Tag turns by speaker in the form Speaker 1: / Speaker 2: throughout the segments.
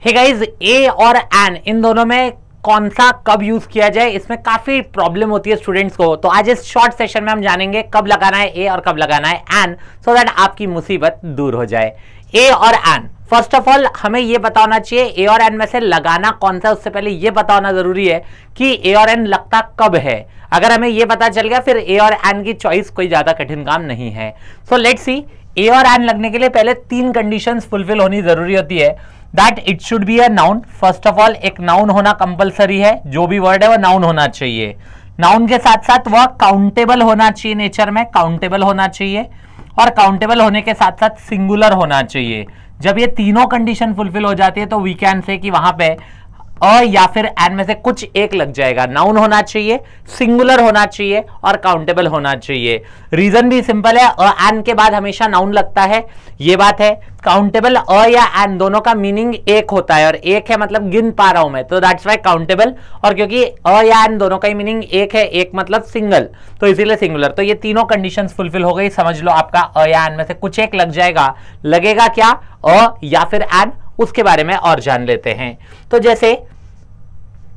Speaker 1: Hey guys, ए और N इन दोनों में कौन सा कब यूज किया जाए, इसमें काफी प्रॉब्लम होती है स्टूडेंट्स को। तो आज इस शॉर्ट सेशन में हम जानेंगे कब लगाना है ए और कब लगाना है एन, सो दैट आपकी मुसीबत दूर हो जाए। ए और एन, फर्स्ट ऑफ ऑल हमें यह पता होना चाहिए ए और एन में से लगाना कौन सा। उससे पहले यह पता होना जरूरी है कि ए और एन लगता कब है। अगर हमें यह पता चल गया फिर ए और एन की चॉइस कोई ज्यादा कठिन काम नहीं है। सो लेट्स सी, ए और एन लगने के लिए पहले 3 कंडीशंस फुलफिल होनी जरूरी होती है। That it should be a noun. First of all एक नाउन होना कंपलसरी है, जो भी वर्ड है वो नाउन होना चाहिए। नाउन के साथ साथ वह काउंटेबल होना चाहिए, नेचर में काउंटेबल होना चाहिए, और काउंटेबल होने के साथ साथ सिंगुलर होना चाहिए। जब ये तीनों कंडीशन फुलफिल हो जाती है तो वी कैन से कि वहां पे अ या फिर एन में से कुछ एक लग जाएगा। नाउन होना चाहिए, सिंगुलर होना चाहिए और काउंटेबल होना चाहिए। रीजन भी सिंपल है, अ एन के बाद हमेशा नाउन लगता है, ये बात है। काउंटेबल अ या एन दोनों का मीनिंग एक होता है, और एक है मतलब गिन पा रहा हूं मैं, तो दैट्स वाई काउंटेबल। और क्योंकि अ या एन दोनों का ही मीनिंग एक है, एक मतलब सिंगल, तो इसीलिए सिंगुलर। तो ये तीनों कंडीशंस फुलफिल हो गई। समझ लो आपका अ या एन में से कुछ एक लग जाएगा। लगेगा क्या, अ या फिर एन, उसके बारे में और जान लेते हैं। तो जैसे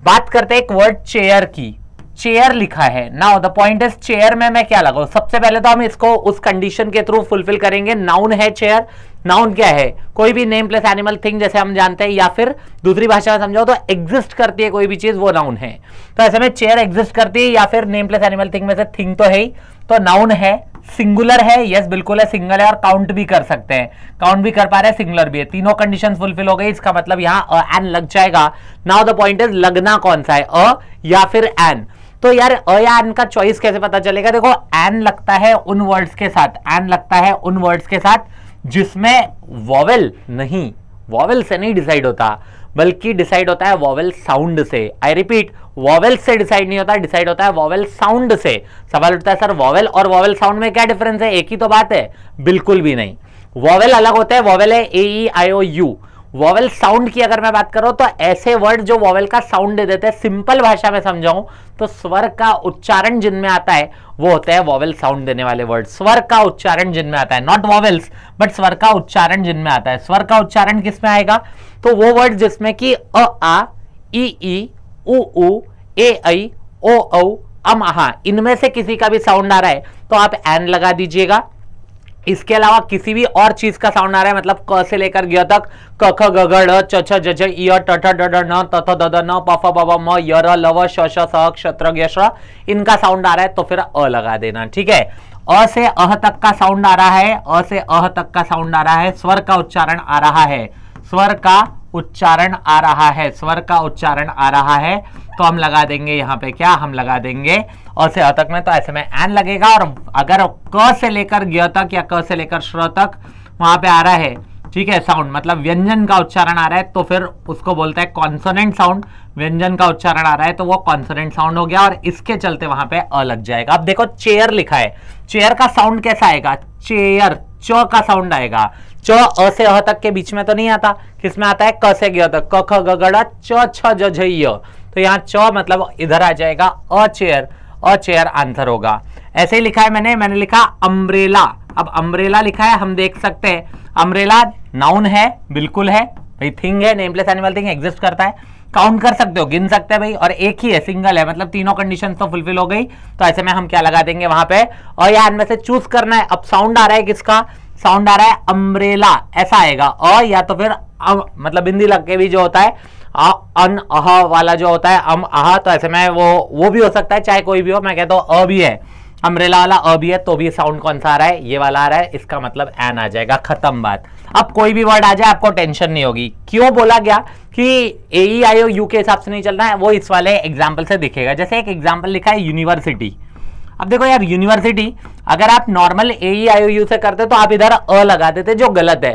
Speaker 1: बात करते हैं एक वर्ड चेयर की, चेयर लिखा है। Now the point is chair में मैं क्या लगाऊं। सबसे पहले तो हम इसको उस कंडीशन के थ्रू फुलफिल करेंगे। नाउन है चेयर। नाउन क्या है, कोई भी नेम प्लस एनिमल थिंग जैसे हम जानते हैं, या फिर दूसरी भाषा में समझाओ तो एग्जिस्ट करती है कोई भी चीज, वो नाउन है। तो ऐसे में चेयर एग्जिस्ट करती है, या फिर नेम प्लस एनिमल थिंग में से थिंग तो है ही, तो नाउन है। सिंगुलर है, यस बिल्कुल है, सिंगल है, और काउंट भी कर सकते हैं, काउंट भी कर पा रहे हैं, सिंगुलर भी है। तीनों कंडीशन फुलफिल हो गई, इसका मतलब यहाँ एन लग जाएगा। नाउ द पॉइंट इज लगना कौन सा है, अ या फिर एन। तो यार अ या एन का चॉइस कैसे पता चलेगा। देखो एन लगता है उन वर्ड्स के साथ, एन लगता है उन वर्ड्स के साथ जिसमें वॉवेल नहीं, वॉवेल से नहीं डिसाइड होता, बल्कि डिसाइड होता है वॉवेल साउंड से। आई रिपीट, वॉवेल से डिसाइड नहीं होता, डिसाइड होता है वॉवेल साउंड से। सवाल उठता है सर वॉवेल और वॉवेल साउंड में क्या डिफरेंस है, एक ही तो बात है। बिल्कुल भी नहीं, वॉवेल अलग होता है। वॉवेल है ए ई आई ओ यू। वॉवेल साउंड की अगर मैं बात करूं तो ऐसे वर्ड जो वॉवेल का साउंड दे देते हैं, सिंपल भाषा में समझाऊं तो स्वर का उच्चारण जिनमें आता है वो होता है वॉवेल साउंड देने वाले वर्ड। स्वर का उच्चारण जिनमें आता है, नॉट वॉवेल्स बट स्वर का उच्चारण जिनमें आता है। स्वर का उच्चारण किसमें आएगा, तो वो वर्ड जिसमें कि अ आ, ई उ ऊ, ए ऐ, ओ औ, अम आहा, इनमें से किसी का भी साउंड आ रहा है तो आप एन लगा दीजिएगा। इसके अलावा किसी भी और चीज का साउंड आ रहा है, मतलब क से लेकर ग तक, क ख ग घ ढ च छ ज झ इ ट ठ ड ढ न त थ द द न प फ ब भ म य र ल व श श स क्ष त्र ज्ञ श, इनका साउंड आ रहा है तो फिर अ लगा देना। ठीक है, अ से अह तक का साउंड आ रहा है, अ से अह तक का साउंड आ रहा है, स्वर का उच्चारण आ रहा है, स्वर का उच्चारण आ रहा है, स्वर का उच्चारण आ रहा है, तो हम लगा देंगे यहाँ पे क्या, हम लगा देंगे अ से अ तक में, तो ऐसे में एन लगेगा। और अगर क से लेकर ग तक या क से लेकर श्र तक वहां पे आ रहा है, ठीक है, साउंड मतलब व्यंजन का उच्चारण आ रहा है, तो फिर उसको बोलते हैं कॉन्सोनेंट साउंड। व्यंजन का उच्चारण आ रहा है तो वो कॉन्सोनेंट साउंड हो गया, और इसके चलते वहां पे अ लग जाएगा। अब देखो चेयर लिखा है, चेयर का साउंड कैसा आएगा, चेयर, च का साउंड आएगा। च अ से अ तक के बीच में तो नहीं आता, किसमें आता है, क से ग तक, क ख ग घ ढ च छ ज झ य, तो यहाँ च मतलब इधर आ जाएगा, अ चेयर, अ चेयर आंसर होगा। ऐसे ही लिखा है मैंने लिखा अम्ब्रेला। अब अम्ब्रेला लिखा है, हम देख सकते हैं अम्ब्रेला नाउन है, बिल्कुल है भाई, थिंग है, name plus animal thing, exist करता है, काउंट कर सकते हो, गिन सकते हैं भाई, और एक ही है, सिंगल है, मतलब तीनों कंडीशंस तो फुलफिल हो गई। तो ऐसे में हम क्या लगा देंगे वहां पे, और या में से चूज करना है। अब साउंड आ रहा है किसका, साउंड आ रहा है अम्ब्रेला, ऐसा आएगा अ, या तो फिर मतलब बिंदी लग के भी जो होता है अन अह वाला जो होता है अम आह, तो ऐसे में वो भी हो सकता है, चाहे कोई भी हो। मैं कहता हूँ अ भी है, अम्ब्रेला वाला अ भी है, तो भी साउंड कौन सा आ रहा है, ये वाला आ रहा है, इसका मतलब एन आ जाएगा, खत्म बात। अब कोई भी वर्ड आ जाए आपको टेंशन नहीं होगी। क्यों बोला गया कि ए ई आई ओ यू के हिसाब से नहीं चलना है, वो इस वाले एग्जाम्पल से दिखेगा। जैसे एक एग्जाम्पल लिखा है यूनिवर्सिटी। अब देखो यार, यूनिवर्सिटी अगर आप normal A E I O you से करते तो आप इधर अ लगा देते, जो गलत है,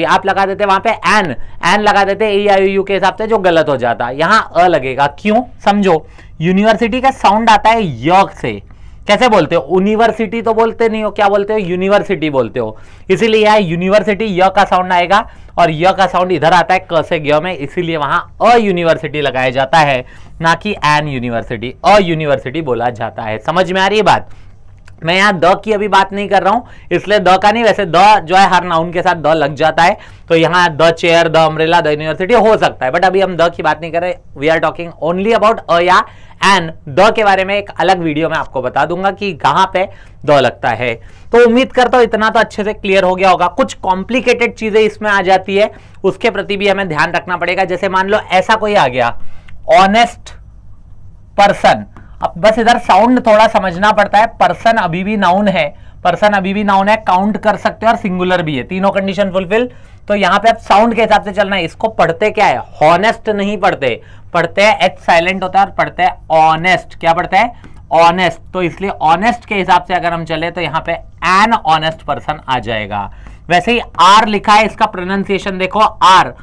Speaker 1: आप लगा देते वहां पे एन लगा देते ए ई आई ओ यू के हिसाब से, जो गलत हो जाता। यहाँ अ लगेगा, क्यों समझो, यूनिवर्सिटी का साउंड आता है य से। कैसे बोलते हो, यूनिवर्सिटी तो बोलते नहीं हो, क्या बोलते हो, यूनिवर्सिटी बोलते हो, इसीलिए यहाँ यूनिवर्सिटी य का साउंड आएगा, और य का साउंड इधर आता है क से ग में, इसीलिए वहां अ यूनिवर्सिटी लगाया जाता है, ना कि एन यूनिवर्सिटी। अ यूनिवर्सिटी बोला जाता है। समझ में आ रही है बात। मैं यहाँ द की अभी बात नहीं कर रहा हूं, इसलिए द का नहीं, वैसे द जो है हर नाउन के साथ द लग जाता है, तो यहाँ the chair, the umbrella, the university हो सकता है, बट अभी हम द की बात नहीं कर रहे। We are talking only about A या एंड। द के बारे में एक अलग वीडियो में आपको बता दूंगा कि कहां पे द लगता है। तो उम्मीद करता हूं इतना तो अच्छे से क्लियर हो गया होगा। कुछ कॉम्प्लिकेटेड चीजें इसमें आ जाती है, उसके प्रति भी हमें ध्यान रखना पड़ेगा। जैसे मान लो ऐसा कोई आ गया, ऑनेस्ट पर्सन। अब बस इधर साउंड थोड़ा समझना पड़ता है। पर्सन अभी भी नाउन है, पर्सन अभी भी नाउन है, काउंट कर सकते हो और सिंगुलर भी है, तीनों कंडीशन फुलफिल। तो यहां पे आप साउंड के हिसाब से चलना है। इसको पढ़ते क्या है, हॉनेस्ट नहीं पढ़ते, पढ़ते हैं एच साइलेंट होता है और पढ़ते हैं ऑनेस्ट। क्या पढ़ते हैं, ऑनेस्ट। तो इसलिए ऑनेस्ट के हिसाब से अगर हम चले तो यहां पे एन ऑनेस्ट पर्सन आ जाएगा। वैसे ही आर लिखा है, इसका प्रोनाउंसिएशन देखो, आर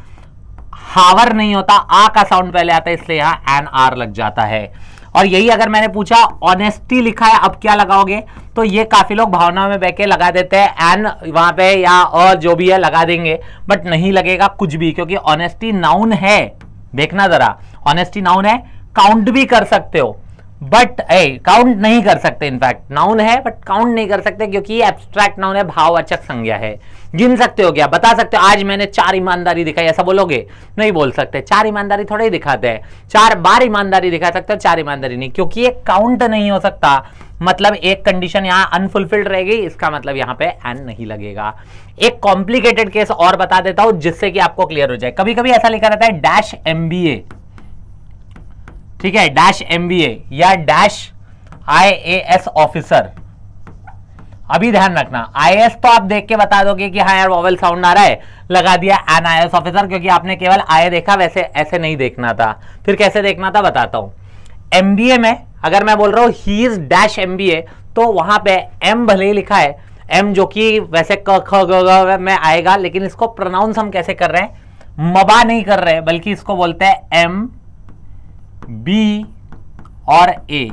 Speaker 1: हावर नहीं होता, आ का साउंड पहले आता है, इसलिए यहां एन आर लग जाता है। और यही अगर मैंने पूछा ऑनेस्टी लिखा है, अब क्या लगाओगे, तो ये काफी लोग भावना में बहके लगा देते हैं एन वहां पे या और जो भी है लगा देंगे, बट नहीं लगेगा कुछ भी, क्योंकि ऑनेस्टी नाउन है। देखना जरा, ऑनेस्टी नाउन है, काउंट भी कर सकते हो बट काउंट नहीं कर सकते। इनफैक्ट नाउन है बट काउंट नहीं कर सकते, क्योंकि ये एब्स्ट्रैक्ट नाउन है, भाववाचक संज्ञा है। गिन सकते हो क्या, बता सकते हो आज मैंने 4 ईमानदारी दिखाई, ऐसा बोलोगे, नहीं बोल सकते। 4 ईमानदारी थोड़ा ही दिखाते हैं, 4 बार ईमानदारी दिखा सकते हो, 4 ईमानदारी नहीं, क्योंकि ये काउंट नहीं हो सकता। मतलब एक कंडीशन यहाँ अनफुलफिल्ड रहेगी, इसका मतलब यहाँ पे एन नहीं लगेगा। एक कॉम्प्लिकेटेड केस और बता देता हूं जिससे कि आपको क्लियर हो जाए। कभी कभी ऐसा लिखा रहता है डैश MBA, ठीक है, डैश MBA या डैश IAS ऑफिसर। अभी ध्यान रखना, IAS तो आप देख के बता दोगे कि हाँ यार वॉवेल साउंड आ रहा है, लगा दिया एन IAS ऑफिसर, क्योंकि आपने केवल आए देखा, वैसे ऐसे नहीं देखना था। फिर कैसे देखना था बताता हूं। MBA में अगर मैं बोल रहा हूं ही इज डैश MBA, तो वहां पे M भले ही लिखा है, M जो कि वैसे क ख ग ग में आएगा, लेकिन इसको प्रोनाउंस हम कैसे कर रहे हैं, मबा नहीं कर रहे, बल्कि इसको बोलते हैं MB और A,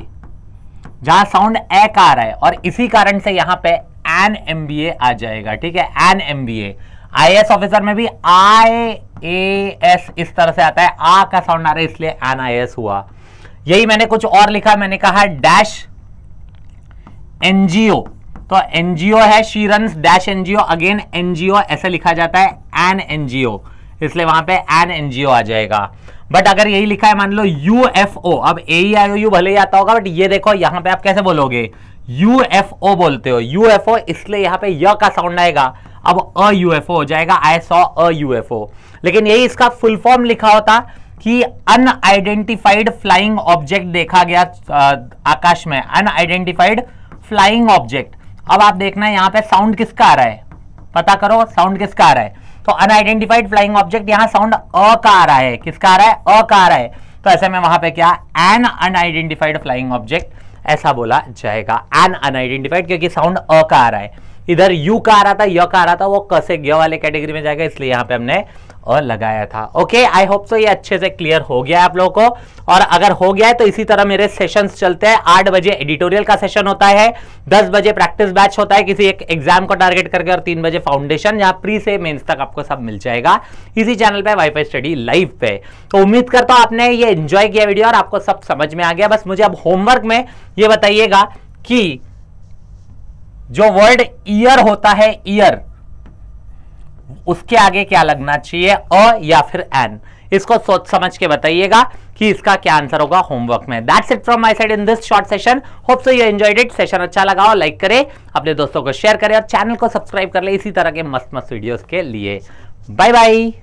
Speaker 1: जहां साउंड ए का आ रहा है, और इसी कारण से यहां पे एन MBA आ जाएगा। ठीक है, एन MBA। IAS ऑफिसर में भी IAS इस तरह से आता है, आ का साउंड आ रहा है, इसलिए एन IAS हुआ। यही मैंने कुछ और लिखा, मैंने कहा डैश NGO, तो NGO है, she runs dash NGO, again NGO ऐसे लिखा जाता है, एन NGO, इसलिए वहां पे एन NGO आ जाएगा। बट अगर यही लिखा है मान लो UFO, अब AEIOU भले ही आता होगा, बट ये देखो यहां पे आप कैसे बोलोगे, UFO बोलते हो, UFO, इसलिए यहां पे य का साउंड आएगा, अब अ UFO हो जाएगा, आई सॉ अ UFO। लेकिन यही इसका फुल फॉर्म लिखा होता कि अनआइडेंटिफाइड फ्लाइंग ऑब्जेक्ट देखा गया आकाश में, अनआइडेंटिफाइड फ्लाइंग ऑब्जेक्ट। अब आप देखना यहां पे साउंड किसका आ रहा है, पता करो साउंड किसका आ रहा है। तो अनआइडेंटिफाइड फ्लाइंग ऑब्जेक्ट, यहां साउंड अ का आ रहा है, किसका आ रहा है, अ का आ रहा है, तो ऐसे में वहां पे क्या, एन अनआइडेंटिफाइड फ्लाइंग ऑब्जेक्ट ऐसा बोला जाएगा, एन अनआइडेंटिफाइड, क्योंकि साउंड अ का आ रहा है। इधर यू का आ रहा था, य का आ रहा था, वो क से ग वाले कैटेगरी में जाएगा, इसलिए यहां पे हमने अ लगाया था। ओके, आई होप सो ये अच्छे से क्लियर हो गया है आप लोगों को। और अगर हो गया है तो इसी तरह मेरे सेशंस चलते हैं। 8 बजे एडिटोरियल का सेशन होता है, 10 बजे प्रैक्टिस बैच होता है किसी एक एग्जाम को टारगेट करके, और 3 बजे फाउंडेशन, जहां प्री से मेंस तक आपको सब मिल जाएगा इसी चैनल पे, वाईफाई स्टडी लाइव पे। तो उम्मीद करता हूं आपने ये एंजॉय किया वीडियो और आपको सब समझ में आ गया। बस मुझे अब होमवर्क में ये बताइएगा कि जो वर्ड ईयर होता है, ईयर, उसके आगे क्या लगना चाहिए, अ या फिर एन, इसको सोच समझ के बताइएगा कि इसका क्या आंसर होगा होमवर्क में। That's it from my side in this short session. Hope so you enjoyed it. Session अच्छा लगा हो लाइक करें, अपने दोस्तों को शेयर करें और चैनल को सब्सक्राइब कर ले इसी तरह के मस्त मस्त वीडियोस के लिए। Bye bye.